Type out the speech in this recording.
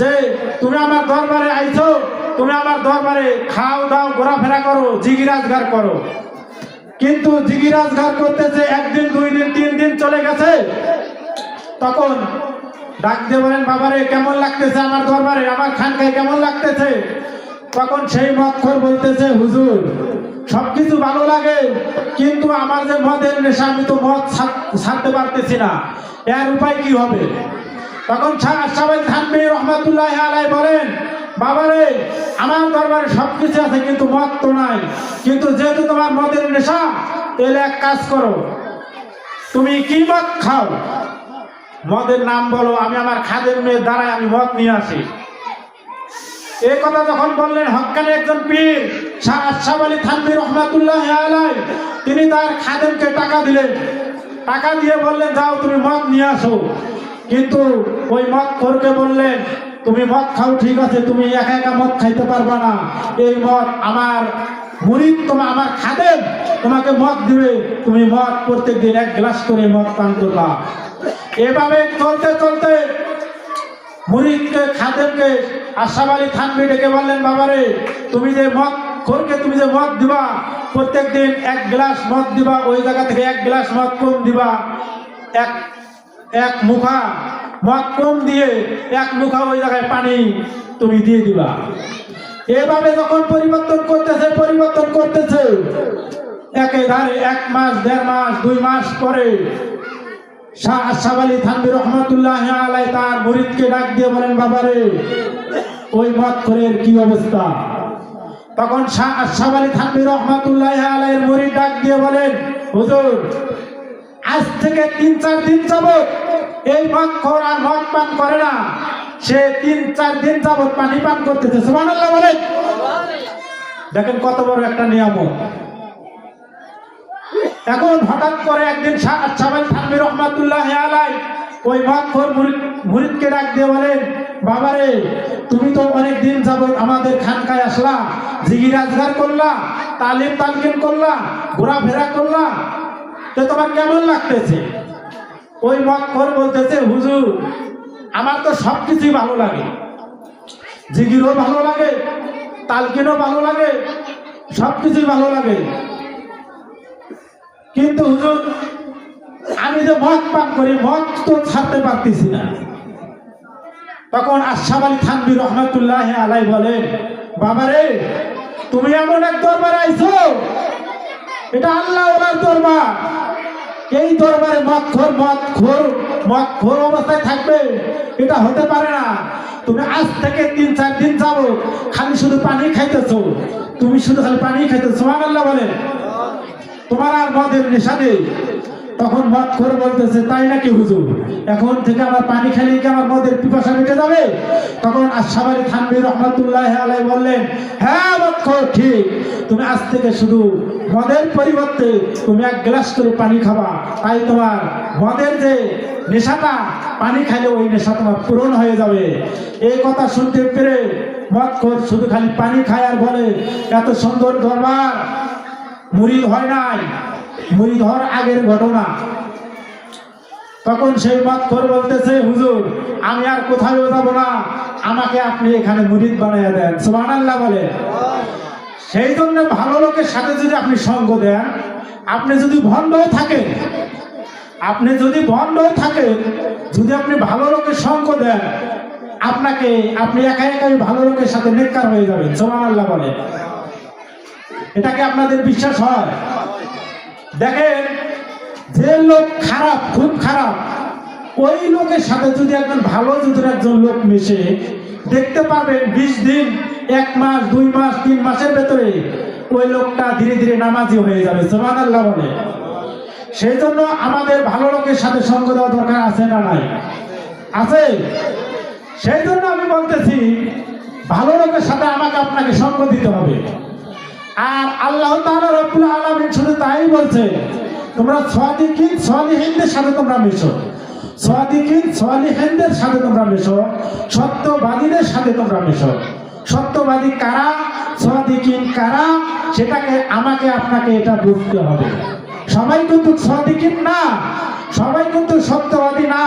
যে তুমি আমার দরবারে আইছো, তুমি আমার দরবারে খাও দাও ঘোরাফেরা করো জিগিরাজগার করো, কিন্তু জিগিরাজগার করতেছে একদিন দুই দিন তিন দিন চলে গেছে। তখন ডাক দিয়ে বলেন বাবারে কেমন লাগতেছে আমার দরবারে, আমার খানকায় কেমন লাগতেছে? তখন সেই মদখোর বলতেছে হুজুর সবকিছু ভালো লাগে, কিন্তু আমার যে মদের নেশা আমি তো মদ ছাড়তে পারতেছি না, এর উপায় কি হবে? তখন আশরাফ থানভী রহমাতুল্লাহি আলাইহি বলেন বাবারে আমার দরবারে সবকিছু আছে কিন্তু মদ তো নাই, কিন্তু যেহেতু তোমার মদের নেশা তাহলে এক কাজ করো, তুমি কি মদ খাও মদের নাম বলো, আমি আমার খাদের মেয়ে দ্বারাই আমি মদ নিয়ে আসি। এই কথা যখন বললেন হক্কানি একজন পীর শাহ আশরাফ আলী থানভী রহমাতুল্লাহি আলাইহি, তিনি তার খাদেমকে টাকা দিলেন, টাকা দিয়ে বললেন যাও তুমি মদ নিয়ে আসো। কিন্তু ওই মদখোরকে বললেন তুমি মদ খাও ঠিক আছে, তুমি একা একা মদ খাইতে পারবা না, এই মদ আমার মুরিদ আমার খাদেম তোমাকে মদ দিবে, তুমি মদ প্রত্যেক দিন এক গ্লাস করে মদ পান করবা। এভাবে চলতে চলতে মুরিদকে খাদেমকে আশরাফ আলী থানভী ডেকে বললেন বাবারে তুমি যে মদখোরকে তুমি যে মদ দিবা প্রত্যেক দিন এক গ্লাস মদ দিবা, ওই জায়গা থেকে এক গ্লাস মদ কম দিবা, এক মুখা মদ কম দিয়ে এক মুখা ওই জায়গায় পানি তুমি দিয়ে দিবা। এভাবে যখন পরিবর্তন করতেছে একেধারে এক মাস দেড় মাস দুই মাস পরে শাহ আশরাফ আলী থানভী রহমাতুল্লাহি আলাইহি তার মুরিদকে ডাক দিয়ে বলেন বাবারে ওই মদখোরের কি অবস্থা? তখন শাহ আশরাফ আলী থানভী রহমাতুল্লাহি আলাইহির মুরিদ ডাক দিয়ে বলেন হুজুর আজ থেকে ৩-৪ দিন যাবত এই মদখোর আর মদ পান করে না, সে ৩-৪ দিন যাবত পানি পান করতেছে। সুবহানাল্লাহ বলেন। দেখেন কত বড় একটা নিয়ামত। এখন হঠাৎ করে একদিন শাহ আশরাফ আলী থানভী রহমাতুল্লাহি আলাইহি ওই মদখোর মুরিদকে ডাক দিয়ে বলেন বাবারে তুমি তো অনেক দিন যাবত আমাদের খানকায় আসলা, জিগিরাজগার করলা, তালিম তালকিন করলা, ঘোরাফেরা করলা, তো তোমার কেমন লাগতেছে? ওই মদখোর বলতেছে হুজুর আমার তো সবকিছুই ভালো লাগে, জিগিরও ভালো লাগে, তালকিনও ভালো লাগে, সবকিছুই ভালো লাগে, কিন্তু হুজুর আমি যে মদ পান করি মদ তো ছাড়তে পারতেছি না। তখন আশরাফ আলী থানভী রহমাতুল্লাহি আলাইহি বলেন বাবারে তুমি এমন এক দরবারে আইছো, এটা আল্লাহ ওয়ালার দরবার, এই দরবারে মদখোর অবস্থায় থাকবে এটা হতে পারে না। তুমি আজ থেকে ৩-৪ দিন যাবো খালি শুধু পানি খাইতেছো, তুমি শুধু খালি পানি খাইতেছো। সুবহানাল্লাহ বলেন। তোমার আর মদের নেশা নেই। তখন মদখোর বলতেছে তাই নাকি হুজুর, এখন থেকে আমার পানি খাইলে কি আমার মদের পিপাসা মিটে যাবে? তখন আশরাফ আলী থানভী রহমাতুল্লাহি আলাইহি বললেন হ্যাঁ মদখোর ঠিক, তুমি আজ থেকে শুধু মদের পরিবর্তে তুমি এক গ্লাস করে পানি খাবা, তাই তোমার মদের যে নেশাটা পানি খাইলে ওই নেশা তোমার পূরণ হয়ে যাবে। এই কথা শুনতে পেরে মদখোর শুধু খালি পানি খায় আর বলে এত সুন্দর দরবার মুরিদ হয় নাই, মুরিদ হওয়ার আগের ঘটনা। তখন সেই মদখোর বলতেছে হুজুর আমি আর কোথাও যাব না, আমাকে আপনি এখানে মুরিদ বানিয়ে দেন। সুবহানাল্লাহ বলে। সেই জন্য ভালো লোকের সাথে যদি আপনি সঙ্গ দেন, আপনি যদি ভণ্ড থাকেন, যদি আপনি ভালো লোকের সঙ্গ দেন আপনি একা একাই ভালো লোকের সাথে নেককার হয়ে যাবেন। সুবহানাল্লাহ বলে। এটাকে আপনাদের বিশ্বাস হয়? দেখেন যে লোক খারাপ খুব খারাপ, ওই লোকের সাথে যদি একজন লোক মিশে দেখতে পাবেন 20 দিন 1 মাস 2 মাস 3 মাসের ভেতরে ওই লোকটা ধীরে ধীরে নামাজি হয়ে যাবে। সুবহানাল্লাহ বলে। সেই জন্য আমাদের ভালো লোকের সাথে সঙ্গ দেওয়া দরকার আছে না নাই? আছে। সেই জন্য আমি বলতেছি ভালো লোকের সাথে আমাকে আপনাকে সঙ্গ দিতে হবে। আর আল্লাহ তাআলা রব্বুল আলামিন শুধু তাই বলছে তোমরা সালিহিনদের সাথে তোমরা মিশো, সালিহিনদের সাথে তোমরা মিশো, সত্যবাদীদের সাথে তোমরা মিশো। সত্যবাদী কারা, সাদিকিন কারা, সেটাকে আমাকে আপনাকে এটা বুঝতে হবে। সবাই কিন্তু সাদিকিন না, সবাই কিন্তু সত্যবাদী না।